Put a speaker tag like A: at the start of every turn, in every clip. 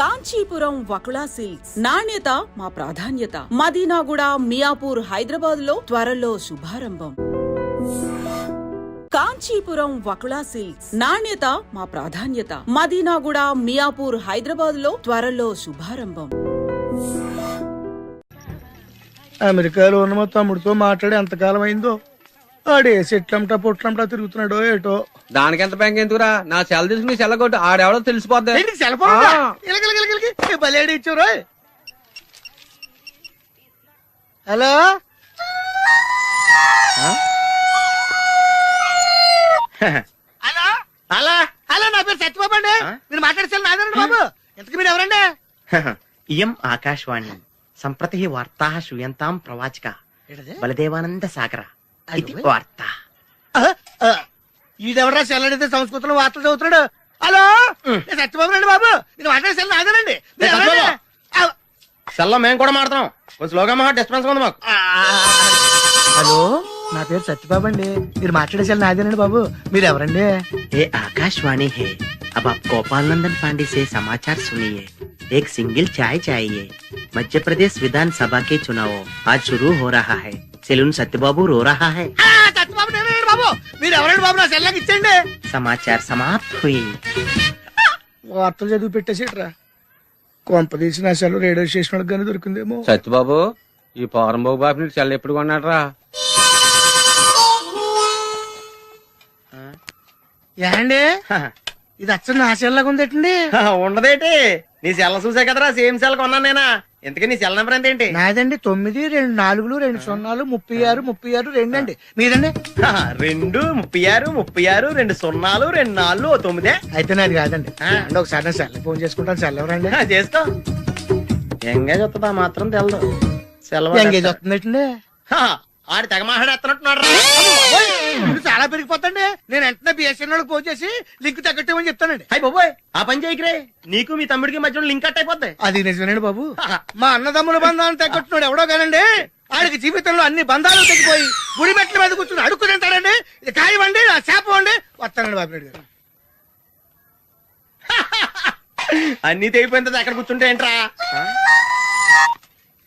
A: Kanchipuram Vakula silks నాణ్యత మా ప్రాధాన్యత. మదీనాగూడ, మియాపూర్, హైదరాబాద్ లో త్వరలో శుభారంభం. కాంచీపురం వకుళా సిల్క్స్ నాణ్యత మా ప్రాధాన్యత. మదీనాగూడ, మియాపూర్, హైదరాబాద్ లో త్వరలో శుభారంభం.
B: అమెరికాలో ఉన్న మా తమ్ముడితో మాట్లాడి ఎంతకాలం అయిందో. ఆడే చెట్లంటా పొట్లంటా తిరుగుతున్నాడో ఏటో.
C: దానికి ఎంత బ్యాంక్ ఎందుకురా? నా సెల్ తీసుకుని నీ సెల్ కొట్టు, ఆడెవడో తెలిసిపోద్ది.
B: ఇచ్చారు. హలో హలో హలో హలో, నా పేరు సత్యబాబు అండి. మీరు మాట్లాడే నాదండి బాబు. ఎంతకు మీరు ఎవరండి?
D: ఇయం ఆకాశవాణి సంప్రతి వార్తా శ్రూయంతాం ప్రవాచక బలదేవానంద సాగర ఇది వార్త.
B: ఈడెవరా సెల్లడితే సంస్కృతంలో వార్తలు చదువుతున్నాడు. హలో నేను సత్యబాబు అండి బాబు. మీరు మాట్లాడే సెల్ నాదేనండి.
D: సెల్లో మేము కూడా మాడతాం. కొంచెం స్లోగా మా డిస్టర్బెన్స్ ఉంది మాకు.
B: హలో నా పేరు సత్యబాబు అండి. మీరు మాట్లాడే సెల్ నాదేనండి బాబు. మీరు ఎవరండి?
D: ये आकाशवाणी है. अब आप गोपाल नंदन पांडे से समाचार सुनिए. एक सिंगल चाय चाहिए. मध्य प्रदेश विधानसभा के चुनाव आज शुरू हो रहा है. सेलून सत्यबाबू रो रहा है.
B: సత్యబాబు నేనండి బాబు. మీరు ఎవరండి బాబు? నా సెల్ నాకు ఇచ్చండి.
D: समाचार समाप्त हुई.
B: వార్తలు చదివి పెట్టేసేట్రా. కొంప తీసి నా సెల్ రేడియో స్టేషన్ గానీ దొరికిందేమో.
C: సత్యబాబు, ఈ పౌరంబాబు బాబు నీకు సెల్ ఎప్పుడు కొన్నాడు రా?
B: ఏండి ఇది అచ్చం నా సెల్ లాగా ఉందేటండి.
D: ఉండదేటి, నీ సెల్ చూసా కదరా సేమ్ సెల్ కొన్నాను నేనా. ఇంతకీ నీ సెల్ నెంబర్ ఎంతేంటి?
B: నాదండి 9 2 4 2 0 36 36 2 అండి. మీదండి?
D: 2 36 36 2 0 2 4 9.
B: అయితే నాది కాదండి. అంటే ఒకసారి నేను సెల్ ఫోన్ చేసుకుంటాను. సెల్ ఎవరండి?
D: చేసుకో. ఎంగేజ్ వస్తుందా మాత్రం తెలదు. సెలవు
B: ఎంగేజ్ వస్తుందండి.
D: ఆడి తెగ మాట్లాడేస్తున్నట్టున్నాడు.
B: చాలా పెరిగిపోతండి. నేను వెంటనే బిఎస్ఎన్ఎల్ ఫోన్ చేసి లింక్ తగ్గట్టమని చెప్తానండి.
D: అయ్యి బాబోయ్, ఆ పని చేయకరే. నీకు మీ తమ్ముడికి మధ్యలో లింక్ కట్ అయిపోద్ది.
B: అది నిజమేనండి బాబు. మా అన్నదమ్ముల బంధాలను తగ్గట్టున్నాడు ఎవడో కానండి. ఆడికి జీవితంలో అన్ని బంధాలు తగ్గిపోయి గుడి మెట్ల మీద కూర్చుని అడుక్కు తింటాడండి. ఇది కాయవండి, నా శాపం అండి. వస్తానండి బాబు గారు.
D: అన్ని తెగిపోయిన తర్వాత ఎక్కడ కూర్చుంటే ఏంట్రా?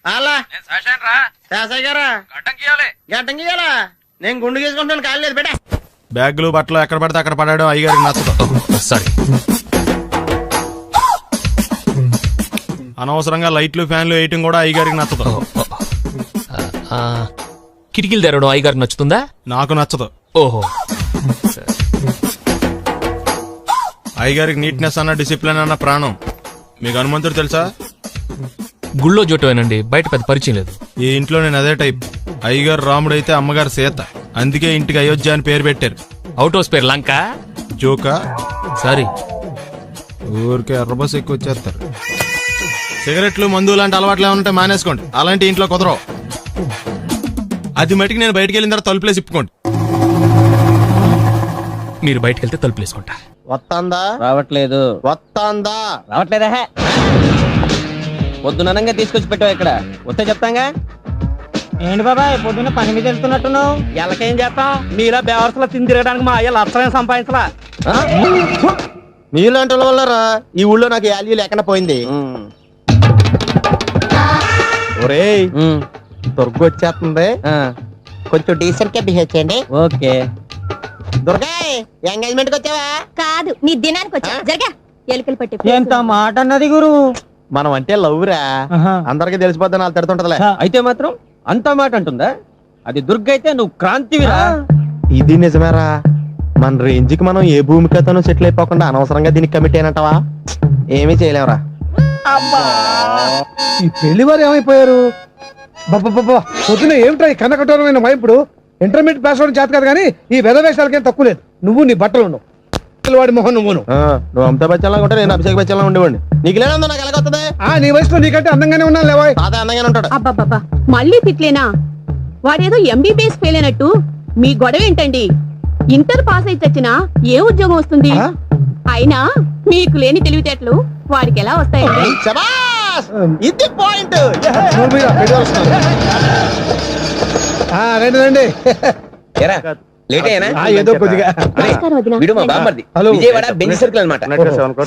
D: అలా శాసయ్య గారా గడ్డం గీయాలా? నేను గుండు గీసుకుంటాను, కాలు లేదు బేటా.
E: బ్యాగులు బట్టలు ఎక్కడ పడితే అక్కడ పడాడు అయ్యగారికి నచ్చదు. సారీ, అనవసరంగా లైట్లు ఫ్యాన్లు వేయటం కూడా అయ్యగారికి నచ్చదు.
F: కిటికీలు తెరవడం అయ్యగారికి నచ్చుతుందా?
E: నాకు నచ్చదు.
F: ఓహో,
E: అయ్యగారికి నీట్నెస్ అన్న డిసిప్లిన్ అన్న ప్రాణం. మీకు హనుమంతుడు తెలుసా?
F: గుళ్ళో జోటమేనండి, బయట పెద్ద పరిచయం లేదు.
E: ఈ ఇంట్లో నేను అదే టైప్. అయ్యగారు రాముడు అయితే అమ్మగారు సీత. అందుకే ఇంటికి అయోధ్య అని పేరు పెట్టారు.
F: అవుట్ హౌస్ పేరు లంక.
E: జోకా?
F: సారీ,
E: ఊరికే ఎర్రబస్ ఎక్కువ వచ్చేస్తారు. సిగరెట్లు, మందు లాంటి అలవాట్లు ఏమంటే మానేసుకోండి. అలాంటి ఇంట్లో కుదరవు. అది మటుకు నేను బయటకు వెళ్ళిన తర్వాత తలుపులేసి ఇప్పుకోండి.
F: మీరు బయటకు వెళ్తే తలుపులు వేసుకుంటా.
D: వస్తాందా?
C: రావట్లేదు.
D: వస్తాందా?
C: రావట్లేదా? పొద్దునంగా తీసుకొచ్చి పెట్టావు ఇక్కడ. వస్తే చెప్తాంగా.
G: ఏంటి బాబాయ్ పొద్దున్న పని మీద వెళ్తున్నట్టున్నావు?
C: ఎలాకేం చేస్తాం? మీలా బేవర్సలా తిని తిరగడానికి మా అయ్య లక్షణం సంపాదించలా.
D: మీలాంటి వాళ్ళరా ఈ ఊళ్ళో నాకు వాల్యూ లేకుండా పోయింది. ఒరేయ్, దుర్గ వచ్చేస్తుంది. కొంచెం డీసెంట్ గా బిహేవ్ చేయండి.
C: ఓకే.
D: దుర్గా, ఎంగేజ్మెంట్ కి వచ్చావా?
H: కాదు, నీ దినానికి వచ్చా. జరగా ఎలుకలు పట్టి.
G: ఎంత మాట అన్నది గురు.
D: మనం అంటే లవ్ రా. అందరికి తెలిసిపోద్దని వాళ్ళు తిడుతుంటదిలే.
C: అయితే మాత్రం అంత మాట అంటుందా? అది దుర్గ అయితే నువ్వు క్రాంతివిరా.
D: ఇది నిజమేరా. మన రేంజ్ కి మనం ఏ భూమికతోనూ సెటిల్ అయిపోకుండా అనవసరంగా దీనికి కమిట్ అయినట్టవా? ఏమీ చేయలేవరా.
B: ఈ పెళ్లి వారు ఏమైపోయారు? బాబా పొద్దున ఏమిటా ఈ కన్నకఠోరమైన వైపుడు? ఇంటర్మీడియట్ పాస్ అవడం చేత కాదు కానీ ఈ వెధవేషాలకేం తక్కువ లేదు. నువ్వు నీ బట్టలు ఉండవు, వాడి మొహం నువ్వును.
D: నువ్వు అమితాబ్ బచ్చన్ లాగా ఉంటే నేను అభిషేక్ బచ్చన్ లాగా ఉండేవాడిని. నీకు లేనందో నాకు ఎలాగొస్తుంది?
B: నీ వయసులో నీకంటే అందంగానే ఉన్నాను లేవా?
D: తాత అందంగానే ఉంటాడు.
H: అబ్బాబ్బా మళ్ళీ తిట్లేనా? వాడేదో ఎంబీబీఎస్ ఫెయిల్ అయినట్టు మీ గొడవ ఏంటండి? ఇంటర్ పాస్ అయితే వచ్చినా ఏ ఉద్యోగం వస్తుంది? అయినా మీకు లేని తెలివితేటలు వాడికి ఎలా వస్తాయండి?
D: ఇది పాయింట్.
B: రండి రండి.
C: లేట్ అయ్యానా?
I: ఏదో కొద్దిగా.
H: నమస్కారం వదినా.
C: వీడు మా బామ్మర్ది.
I: హలో.
C: విజయవాడ బెంజ్ సర్కిల్ అనమాట.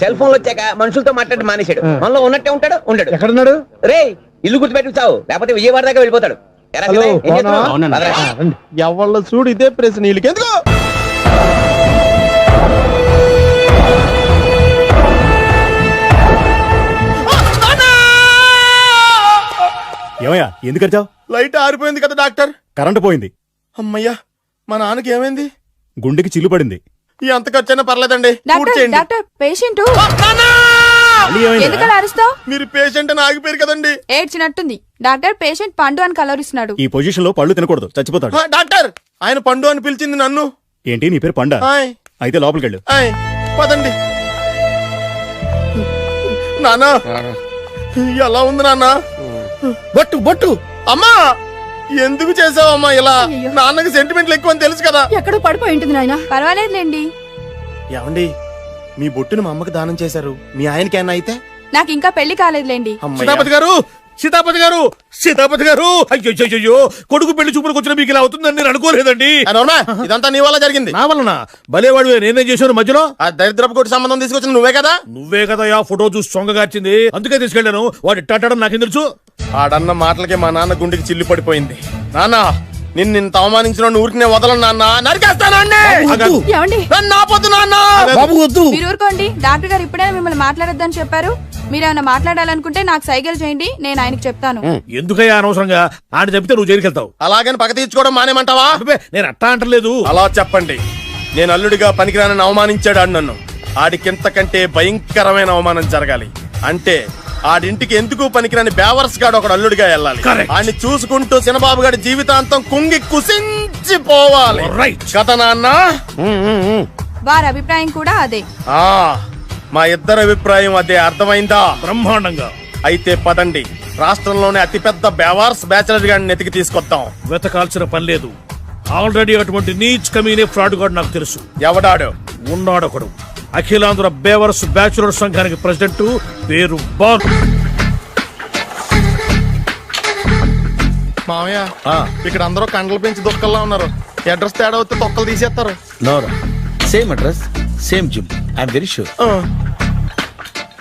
C: సెల్ ఫోన్ వచ్చాక మనుషులతో మాట్లాడి మానేశాడు. మనలో ఉన్నట్టే ఉంటాడు ఉండడు.
I: ఎక్కడున్నాడు?
C: రే ఇల్లు గుర్తుపెట్టి చావు, లేకపోతే విజయవాడ దాకా వెళ్ళిపోతాడు. ఎరా
I: హలో,
C: వినయ్, ఏం చేస్తున్నావ్? పదరా.
I: ఎవళ్ళ చూడు ఇదే ప్రశ్న వీళ్ళకి ఎందుకు?
J: ఏమయ్యా ఎందుకు వచ్చావు?
E: లైట్ ఆరిపోయింది కదా డాక్టర్.
J: కరెంటు పోయింది.
E: అమ్మయ్యా, మా నాన్నకి ఏమైంది?
J: గుండెకి చిల్లు పడింది.
E: ఎంత ఖర్చైనా పర్లేదండి, పూర్తి చేయండి.
K: డాక్టర్ పేషెంట్
J: మళ్ళీ ఏమైందిరా?
K: ఎందుకలా అరుస్తావు?
E: మీరు పేషెంట్ అని ఆగిపోయారు కదండి.
K: ఏడ్చినట్టుంది. డాక్టర్ పేషెంట్ పండు అని కలవరిస్తున్నాడు.
J: ఈ పొజిషన్ లో పళ్ళు తినకూడదు, చచ్చిపోతాడు.
E: డాక్టర్, ఆయన పండు అని పిలిచింది నన్ను.
J: ఏంటి నీ పేరు పండా?
E: ఆయ్,
J: అయితే లోపలికి వెళ్ళు.
E: ఆయ్, పదండి. నాన్న ఎలా ఉంది నాన్న? బొట్టు బొట్టు. అమ్మా ఎందుకు చేసావమ్మా ఇలా? నాన్నకి సెంటిమెంట్లు ఎక్కువ అని తెలుసు కదా.
K: ఎక్కడో పడిపోయి ఉంటుంది నాయన. పర్వాలేదులేండి.
E: ఏమండి, మీ బొట్టుని మా అమ్మకి దానం చేశారు, మీ ఆయనకి ఏమన్నా అయితే?
K: నాకు ఇంకా పెళ్లి కాలేదులేండి.
E: సీతాపతి గారు, సీతాపతి గారు, సీతాపతి గారు, అయ్యో కొడుకు పెళ్లి చూపులకు వచ్చిన మీకు ఇలా అవుతుందని నేను అనుకోలేదండి. ఇదంతా నీ వల్ల జరిగింది. నా వలన? భలేవాడు, నేనేం చేశాను మధ్యలో? ఆ దరిద్రపు కొట్టి సంబంధం తీసుకొచ్చిన నువ్వే కదా. నువ్వే కదా ఆ ఫోటో చూసి సొంగగార్చింది, అందుకే తీసుకెళ్లాను. వాడు ఇట్టాడడం నాకేం తెలుసు? ఆడన్న మాటలకే మా నాన్న గుండెకి చిల్లు పడిపోయింది. నాన్న, నిన్ను అవమానించిన ఊరికి నేను వదలను నాన్న, నరికేస్తానండి. నన్ను ఆపొద్దు నాన్న.
K: మీరు ఊరుకోండి. డాక్టర్ గారు ఇప్పుడే మిమ్మల్ని మాట్లాడొద్దని చెప్పారు. మీరేమైనా మాట్లాడాలనుకుంటే నాకు సైగలు చేయండి, నేను ఆయనకి చెప్తాను.
E: ఎందుకయ్యా అనవసరంగా ఆయన చెప్తే నువ్వు జైలుకెళ్తావు. అలాగని పక్క తీర్చుకోవడం మానేమంటావా? నేను అట్టా అంటలేదు. అలా చెప్పండి. నేను అల్లుడిగా పనికిరానని అవమానించాడు ఆడు నన్ను. ఆడికింతకంటే భయంకరమైన అవమానం జరగాలి. అంటే ఆడింటికి ఎందుకు పనికిరాని బేవర్స్ గాడు ఒకడు అల్లుడిగా వెళ్ళాలి. ఆడిని చూసుకుంటూ చిన్నబాబు గారి జీవితాంతం కుంగి కుసించిపోవాలి. కదా నాన్న?
K: వారి అభిప్రాయం కూడా అదే.
E: మా ఇద్దరి అభిప్రాయం అదే. అర్థమైందా? బ్రహ్మాండంగా. అయితే పదండి, రాష్ట్రంలోనే అతిపెద్ద బేవార్స్ బ్యాచిలర్ గాడిని ఎతికి తీసుకొద్దాం. వెతకాల్సిన పని లేదు. ఆల్రెడీ అటువంటి నీచ్ కమీనే ఫ్రాడ్ గాడు నాకు తెలుసు. ఎవడాడు? ఉన్నాడొకడు. అఖిలాంధ్ర బేవర్స్ బ్యాచులర్ సంఘానికి ప్రెసిడెంట్, పేరు బాల్. మామయ్య, ఇక్కడ అందరూ కండలు పెంచి దుక్కల్లా ఉన్నారు. అడ్రస్ తేడా వస్తే తొక్కలు తీసేస్తారు.
I: Same address, same gym. I'm very sure.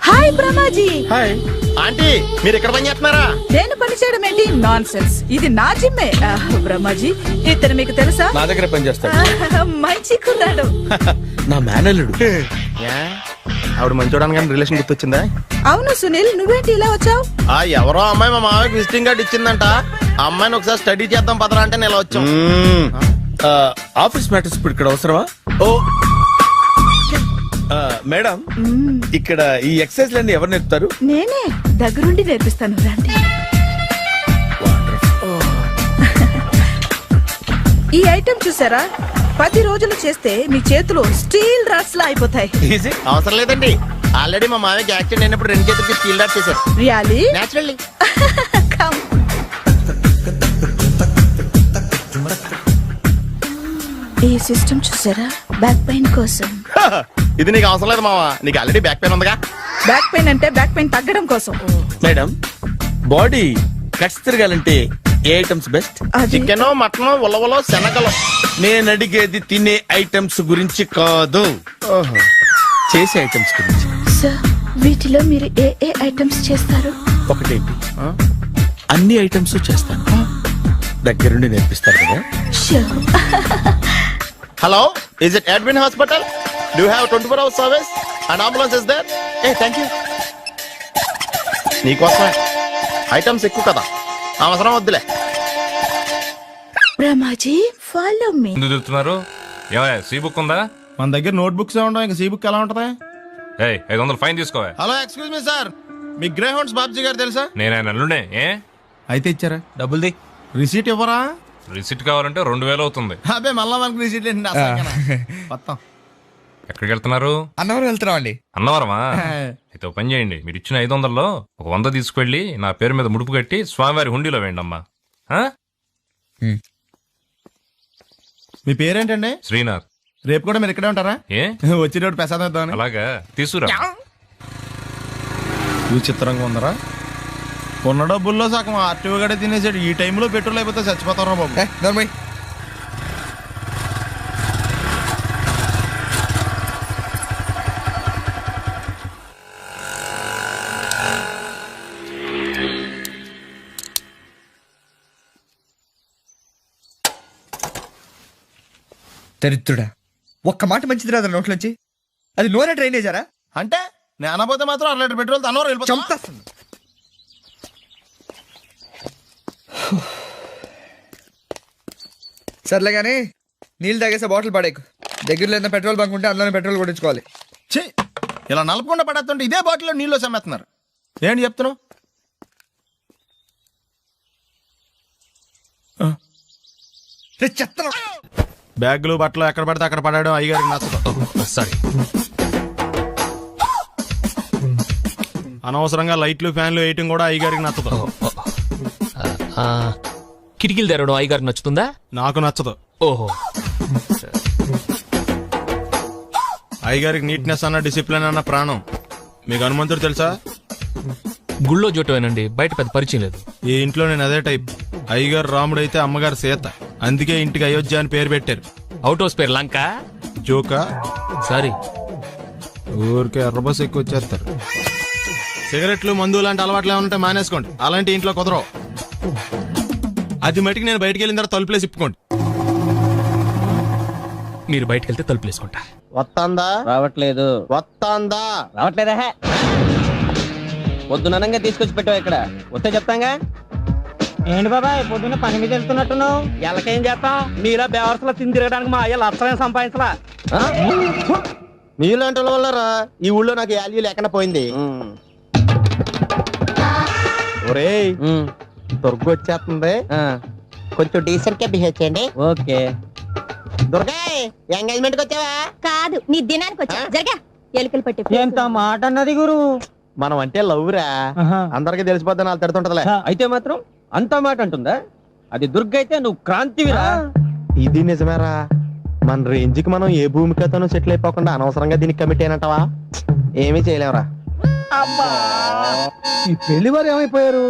A: Hi Brahmaji.
E: Hi aunty, మీరు ఇక్కడ పని చేస్తున్నారా?
A: నేను పని చేయడం ఏంటి? Nonsense. ఇది నా జిమ్మే. బ్రహ్మాజీ, ఇతను మీకు తెలుసా?
I: నా దగ్గర పని చేస్తాడు.
A: మంచి కుర్రాడు.
I: నా మేనల్లుడు.
E: ఆవిడ మంచి చూడడానికి రిలేషన్ గుర్తొచ్చిందా?
A: అవును సునీల్, నువ్వేంటి ఇలా వచ్చావు?
E: ఎవరో అమ్మాయి మా మామయ్యకి విజిటింగ్ కార్డు ఇచ్చిందంట. ఆ అమ్మాయిని ఒకసారి స్టడీ చేద్దాం పదరా అంటే నేను ఇలా వచ్చాం.
I: ఆఫీస్ మ్యాటర్స్ ఇప్పుడు ఇక్కడ అవసరమా? ఓ మేడం, ఇక్కడ ఈ ఎక్సర్సైజ్ లన్నీ ఎవరు నేర్పుతారు?
A: నేనే దగ్గరుండి నేర్పిస్తాను, రండి. ఈ ఐటెం చూసారా? 10 రోజులు చేస్తే మీ చేతులు స్టీల్ రాట్స్ లా అయిపోతాయి.
E: అవసరం లేదండి, ఆల్రెడీ మా మామయ్యకి యాక్సిడెంట్ అయినప్పుడు 2 చేతులకి స్టీల్ డాట్ చేశారు.
A: రియల్లీ?
E: నేచురల్లీ.
A: ఈ సిస్టమ్ చూసారా? బ్యాక్ పెయిన్ కోసం.
E: ఇది నీకు అవసరం లేదు మావా, నీకు ఆల్రెడీ బ్యాక్ పెయిన్ ఉందిగా.
A: బ్యాక్ పెయిన్ అంటే బ్యాక్ పెయిన్ తగ్గడం కోసం.
I: మేడం, బాడీ కట్స్ తిరగాలంటే ఏ ఐటమ్స్ బెస్ట్?
E: చికెన్, మటన్, ఉలవలో, శనగలు.
I: నేను అడిగేది తినే ఐటమ్స్ గురించి కాదు, చేసే ఐటమ్స్ గురించి.
A: సార్, వీటిలో మీరు ఏ ఏ ఐటమ్స్ చేస్తారు?
I: ఒకటేంటి, అన్ని ఐటమ్స్ చేస్తాను. దగ్గరుండి నేర్పిస్తారు కదా.
E: Hello, is it admin hospital? Do have 24 hours service and ambulance is there? Thank you. నీకోసమే. ఐటమ్స్ ఎక్కువ కదా, అవసరం వద్దులే.
A: Brahmaji, follow me.
F: ఎందుకు తిరుగుతున్నారు? ఏమయ్య, సీ బుక్ ఉందా?
E: మన దగ్గర నోట్ బుక్స్ ఉండవు, ఇంకా సీ బుక్ ఎలా ఉంటది?
F: 500 ఫైన్ తీసుకోవా.
E: హలో, ఎక్స్క్యూజ్ మీ సార్, మీ గ్రే హౌండ్స్ బాబ్జీ గారు తెలుసా?
F: నేను ఆయన అల్లుడే.
E: అయితే ఇచ్చారా?
F: డబ్బుల్ది.
E: రిసీట్ ఇవ్వరా?
F: రిసిట్ కావాలంటే 2000 అవుతుంది.
E: అబ్బే, మళ్ళా మనకి రిసీట్ మొత్తం.
F: ఎక్కడికి వెళ్తున్నారు?
I: అన్నవరం వెళ్తున్నాం అండి.
F: అన్నవరమా? అయితే ఒక పని చేయండి, మీరు ఇచ్చిన 500లో ఒక 100 తీసుకెళ్లి నా పేరు మీద ముడుపు కట్టి స్వామివారి హుండీలో వేయండి అమ్మా.
E: మీ పేరేంటండి?
F: శ్రీనాథ్.
E: రేపు కూడా మీరు ఇక్కడే ఉంటారా?
F: ఏ
E: వచ్చినప్పుడు ప్రసాదం ఇద్దామని.
F: అలాగా, తీసుకురా.
E: విచిత్రంగా ఉందరా, ఉన్న డబ్బుల్లో సగం ఆర్టీఓ గడే తినేసాడు. ఈ టైంలో పెట్రోల్ అయిపోతే చచ్చిపోతారా బాబు.
B: దరిద్రుడా, ఒక్క మాట మంచిది రాదు నోట్లోంచి. అది నూనె డ్రైనేజారా?
E: అంటే నేను అనబోతే మాత్రం 2 లీటర్ పెట్రోల్ తనవరం వెళ్ళిపోతాం.
B: చంపేస్తుంది. సర్లే కానీ నీళ్ళు తాగేసే బాటిల్ పడేకు. దగ్గరలో ఏదైనా పెట్రోల్ బంక్ ఉంటే అందులోనే పెట్రోల్ కొట్టించుకోవాలి.
E: ఛీ, ఇలా నలపకుండా పడేస్తుంటే ఇదే బాటిల్లో నీళ్ళు సమ్మేస్తున్నారు. ఏంటి చెప్తున్నావు?
B: చెత్త
E: బ్యాగులు బట్టలు ఎక్కడ పడితే అక్కడ పడడం అయ్యగారికి నచ్చదు.
F: సారీ.
E: అనవసరంగా లైట్లు ఫ్యాన్లు వేయటం కూడా అయ్యగారికి నచ్చదు.
F: కిటికీలు తెరవడం అయ్యగారికి నచ్చుతుందా?
E: నాకు నచ్చదు.
F: ఓహో.
E: అయ్యగారికి నీట్నెస్ అన్న డిసిప్లిన్ అన్న ప్రాణం. మీకు హనుమంతుడు తెలుసా?
F: గుళ్ళో జోటమేనండి, బయట పెద్ద పరిచయం లేదు.
E: ఈ ఇంట్లో నేను అదే టైప్. అయ్యగారు రాముడు అయితే అమ్మగారు సీత. అందుకే ఇంటికి అయోధ్య అని పేరు పెట్టారు.
F: అవుట్ హౌస్ పేరు లంక.
E: జోకా?
F: సారీ.
E: ఊరికే ఎర్రబస్ ఎక్కువ వచ్చేస్తారు. సిగరెట్లు మందు లాంటి అలవాట్లు ఏమంటే మానేసుకోండి. అలాంటి ఇంట్లో కుదరవు. అది మటుకు నేను బయటికి వెళ్ళిన తర్వాత తలుపులేసి ఇప్పుకోండి.
F: మీరు బయటకు వెళ్తే తలుపులు వేసుకుంటా.
C: వస్తాందా? రావట్లేదు. వస్తాందా? రావట్లేదా? పొద్దుననంగా తీసుకొచ్చి పెట్టావు ఇక్కడ. వస్తే చెప్తాంగా.
G: ఏంటి బాబాయ్ పొద్దున్న పని మీద వెళ్తున్నట్టున్నావు?
C: ఎలాకేం చేస్తాం? మీలా బేవర్సలో తిని తిరగడానికి మా అయ్య లక్షణం సంపాదించలా. మీలాంటి వల్ల ఈ ఊళ్ళో నాకు వాల్యూ లేకుండా పోయింది. ఒరేయ్, దుర్గ వచ్చేస్తుంది, కొంచెం డీసెంట్ గా బిహేవ్ చేయండి. ఓకే. దుర్గా, ఎంగేజ్మెంట్ కి వచ్చావా?
H: కాదు, నీ దినానికి వచ్చా. జరగా ఎలుకలు పట్టి
G: ఎంత మాట అన్నది గురు.
C: మనం అంటే లవ్రా, అందరికి తెలిసిపోద్దని వాళ్ళు తిడుతుంటదిలే. అయితే మాత్రం అంత మాట అంటుందా? అది దుర్గ అయితే నువ్వు క్రాంతివిరా. ఇది నిజమేరా. మన రేంజ్ కి మనం ఏ భూమికతోనూ సెటిల్ అయిపోకుండా అనవసరంగా దీనికి కమిట్ అయినట్టవా? ఏమీ చేయలేవురా.
B: ఈ పెళ్లి వారు ఏమైపోయారు?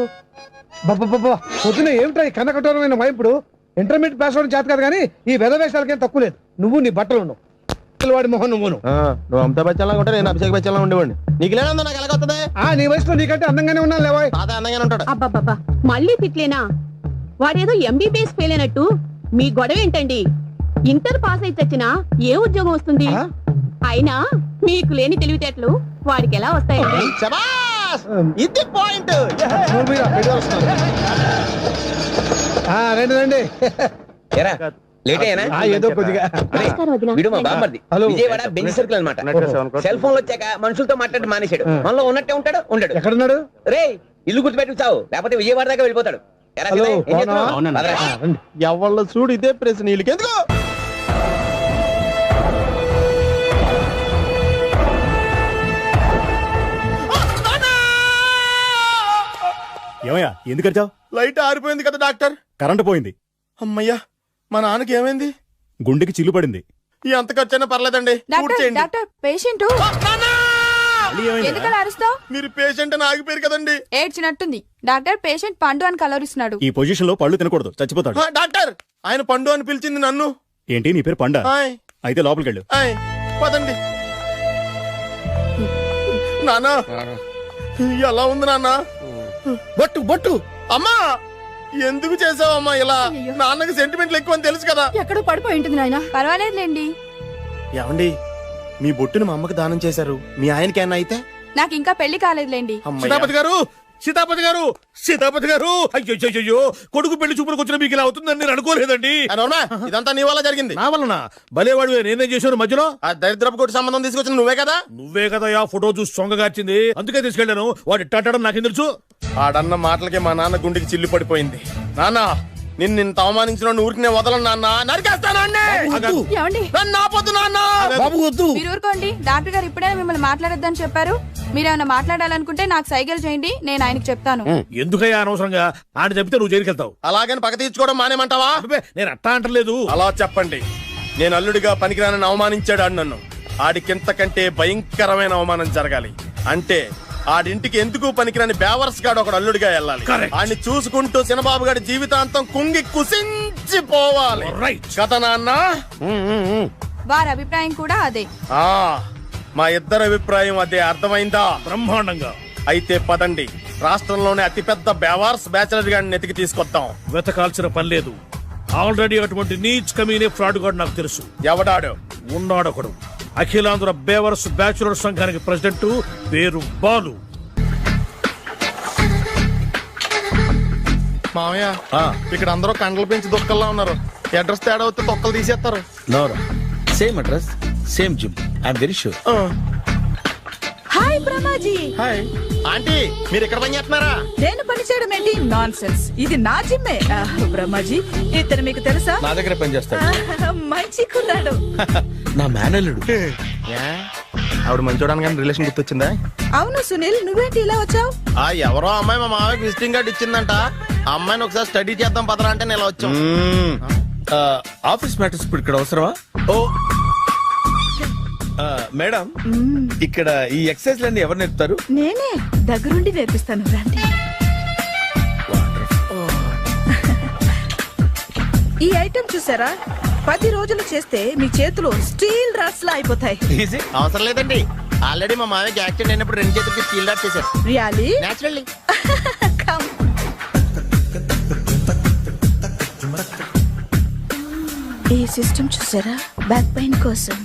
B: పొద్దున ఏమిటా ఈ కన్నకఠోరమైన వైపుడు? ఇంటర్మీడియట్ పాస్ అవడం చేత కాదు కానీ ఈ వెధవేషాలకేం తక్కువ లేదు. నువ్వు నీ బట్టలు ఉండవు, వాడి మొహం నువ్వును.
C: నువ్వు అమితాబ్ బచ్చన్లా ఉంటే నేను అభిషేక్ బచ్చన్లా ఉండేవాడిని. నీకు లేనందో నాకు ఎలాగొస్తుంది?
B: నీ వయసులో నీకంటే అందంగానే ఉన్నాను లేవా?
C: అదే అందంగానే ఉంటాడు.
H: అబ్బాబ్బా, మళ్ళీ తిట్లేనా? వాడేదో ఎంబీబీఎస్ ఫెయిల్ అయినట్టు మీ గొడవ ఏంటండి? ఇంటర్ పాస్ అయితే వచ్చినా ఏ ఉద్యోగం వస్తుంది? అయినా మీకు లేని తెలివితేటలు వాడికి ఎలా వస్తాయండి?
C: ఇది పాయింట్.
B: రండి రండి.
C: లేట్ అయ్యానా?
B: ఏదో కొద్దిగా.
H: నమస్కారం వదినా.
C: వీడు మా బామ్మర్ది. విజయవాడ బెంజ్ సర్కిల్ అన్నమాట. సెల్ ఫోన్ వచ్చాక మనుషులతో మాట్లాడి మానేశాడు. మనలో ఉన్నట్టే ఉంటాడు ఉండడు.
B: ఎక్కడున్నాడు?
C: రే, ఇల్లు గుర్తుపెట్టి చావు, లేకపోతే విజయవాడ దాకా వెళ్ళిపోతాడు. ఎవళ్ళ చూడు ఇదే ప్రశ్న. వీళ్ళకి ఎందుకు?
J: ఏమయ్యా ఎందుకు వచ్చావు?
E: లైట్ ఆరిపోయింది కదా డాక్టర్.
J: కరెంటు పోయింది.
E: అమ్మయ్యా, మా నాన్నకి ఏమైంది?
J: గుండెకి చిల్లు పడింది.
E: ఎంత ఖర్చైనా పర్లేదండి.
K: డాక్టర్ పేషెంట్ ఎందుకలా అరుస్తావు?
E: మీరు పేషెంట్ అని ఆగిపోయారు కదండి.
K: ఏడ్చినట్టుంది. డాక్టర్ పేషెంట్ పండు అని కలవరిస్తున్నాడు.
J: ఈ పొజిషన్ లో పళ్ళు తినకూడదు, చచ్చిపోతాడు.
E: డాక్టర్, ఆయన పండు అని పిలిచింది నన్ను.
J: ఏంటి నీ పేరు పండా?
E: ఆయ్,
J: అయితే లోపలికి వెళ్ళు.
E: ఆయ్, పదండి. నానా, ఎలా ఉంది నాన్న?
B: బొట్టు బొట్టు.
E: అమ్మా, ఎందుకు చేసావమ్మా ఇలా? నాన్నకి సెంటిమెంట్లు ఎక్కువ అని తెలుసు కదా.
K: ఎక్కడో పడిపోయి ఉంటుంది నాయన. పర్వాలేదులేండి.
E: ఏమండి, మీ బొట్టును మా అమ్మకి దానం చేశారు. మీ ఆయనకేనా అయితే?
K: నాకు ఇంకా పెళ్లి కాలేదులేండి.
E: సీతాపతి గారు, సీతాపతి గారు, సీతాపతి గారు, అయ్యో, కొడుకు పెళ్లి చూపులకు వచ్చిన మీకు ఇలా అవుతుందని నేను అనుకోలేదండి. ఇదంతా నీ వల్ల జరిగింది. నా వలన? భలేవాడు, నేనేం చేశాను మధ్యలో? ఆ దరిద్రపు కొట్టి సంబంధం తీసుకొచ్చిన నువ్వే కదా. నువ్వే కదా ఆ ఫోటో చూసి సొంగగార్చింది. అందుకే తీసుకెళ్లాను. వాడు ఇట్టాడడం నాకేం తెలుసు? ఆడన్న మాటలకి మా నాన్న గుండెకి చిల్లు పడిపోయింది. నాన్న, నిన్ను అవమానించిన ఊరికి వదలను నాన్న. నరికేస్తానండి.
K: మీరు ఊరుకోండి. డాక్టర్ గారు ఇప్పుడే మిమ్మల్ని మాట్లాడొద్దని చెప్పారు. మీరేమైనా మాట్లాడాలనుకుంటే నాకు సైగలు చేయండి, నేను ఆయనకు చెప్తాను.
E: ఎందుకయ్యా అనవసరంగా? ఆయన చెప్తే నువ్వు జైలుకి వెళ్తావు. అలాగని పక్క తీర్చుకోవడం మానేమంటావా? నేను అట్టా అంటలేదు. అలా చెప్పండి. నేను అల్లుడిగా పనికిరానని అవమానించాడు ఆడు నన్ను. ఆడికింతకంటే భయంకరమైన అవమానం జరగాలి. అంటే ఆడింటికి ఎందుకు పనికిరాని బేవర్స్ గాడు ఒకడు అల్లుడిగా వెళ్ళాలి. ఆడిని చూసుకుంటూ చిన్నబాబు గారి జీవితాంతం కుంగి కుసించిపోవాలి. కదా నాన్న?
K: వారి అభిప్రాయం కూడా అదే.
E: మా ఇద్దరి అభిప్రాయం అదే. అర్థమైందా? బ్రహ్మాండంగా. అయితే పదండి, రాష్ట్రంలోనే అతిపెద్ద బేవార్స్ బ్యాచిలర్ గాడిని ఎతికి తీసుకొద్దాం. వెతకాల్సిన పని లేదు. ఆల్రెడీ అటువంటి నీచ్ కమీనే ఫ్రాడ్ గాడు నాకు తెలుసు.
I: ఎవడాడు?
E: ఉన్నాడొకడు. అఖిలాంధ్ర బేవర్స్ బ్యాచులర్ సంఘానికి ప్రెసిడెంట్, పేరు బాలు.
C: మామయ్య ఇక్కడ అందరూ కండలు పెంచి దుక్కల్లా ఉన్నారు. అడ్రస్ తేడా వస్తే తొక్కలు తీసేస్తారు.
I: నోరా same address same gym I'm very sure.
A: Hi Brahmaji.
C: Hi aunty, మీరు ఇక్కడ పని చేస్తున్నారా?
A: నేను పని చేయడం ఏంటి? Nonsense. ఇది నా జిమ్మే. బ్రహ్మాజీ, ఇతను మీకు తెలుసా?
I: నా దగ్గర పని చేస్తాడు.
A: మంచి కుర్రాడు.
I: నా మేనల్లుడు.
C: ఆవిడ మంచి చూడడానికి రిలేషన్ గుర్తొచ్చిందా?
A: అవును సునీల్, నువ్వేంటి ఇలా వచ్చావు?
C: ఎవరో అమ్మాయి మా మామయ్యకి విజిటింగ్ కార్డు ఇచ్చిందంట. ఆ అమ్మాయిని ఒకసారి స్టడీ చేద్దాం పదరా అంటే నేను ఇలా వచ్చాం.
I: ఆఫీస్ మ్యాటర్స్ ఇప్పుడు ఇక్కడ అవసరమా? ఓ మేడం, ఇక్కడ ఈ ఎక్సర్సైజ్ లన్నీ ఎవరు నేర్పుతారు?
A: నేనే దగ్గరుండి నేర్పిస్తాను, రండి. ఈ ఐటెం చూసారా? 10 రోజులు చేస్తే మీ చేతులు స్టీల్ రాట్స్ లా అయిపోతాయి.
C: ఈజీ, అవసరం లేదండి. ఆల్రెడీ మా మామయ్యకి యాక్సిడెంట్ అయినప్పుడు 2 చేతులకి స్టీల్ డాట్ చేశారు.
A: రియాలీ?
C: నేచురల్లీ.
A: ఈ సిస్టమ్ చూసారా? బ్యాక్ పెయిన్ కోసం.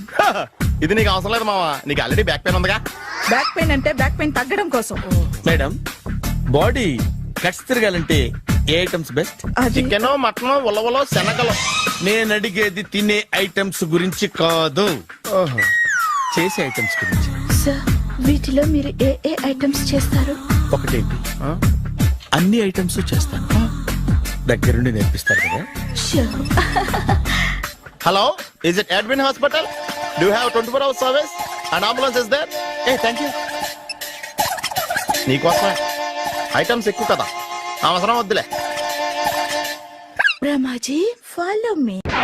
C: ఇది నీకు అవసరం లేదు మావా, నీకు ఆల్రెడీ బ్యాక్ పెయిన్ ఉందిగా.
A: బ్యాక్ పెయిన్ అంటే బ్యాక్ పెయిన్ తగ్గడం కోసం.
I: మేడం, బాడీ కట్స్ తిరగాలంటే ఏ ఐటమ్స్ బెస్ట్?
C: చికెన్, మటన్, ఉలవలో, శనగలు.
I: నేను అడిగేది తినే ఐటమ్స్ గురించి కాదు, చేసే ఐటమ్స్ గురించి.
A: సార్, వీటిలో మీరు ఏ ఏ ఐటమ్స్ చేస్తారు?
I: ఒకటేంటి, అన్ని ఐటమ్స్ చేస్తాను. దగ్గరుండి నేర్పిస్తారు కదా.
C: Hello, is it admin hospital? Do have 24 hours service and ambulance is there? Thank you. నీకోసమే ఐటమ్స్ ఎక్కువ కదా, అవసరం వద్దులే.
A: బ్రహ్మాజీ, ఫాలో మీ.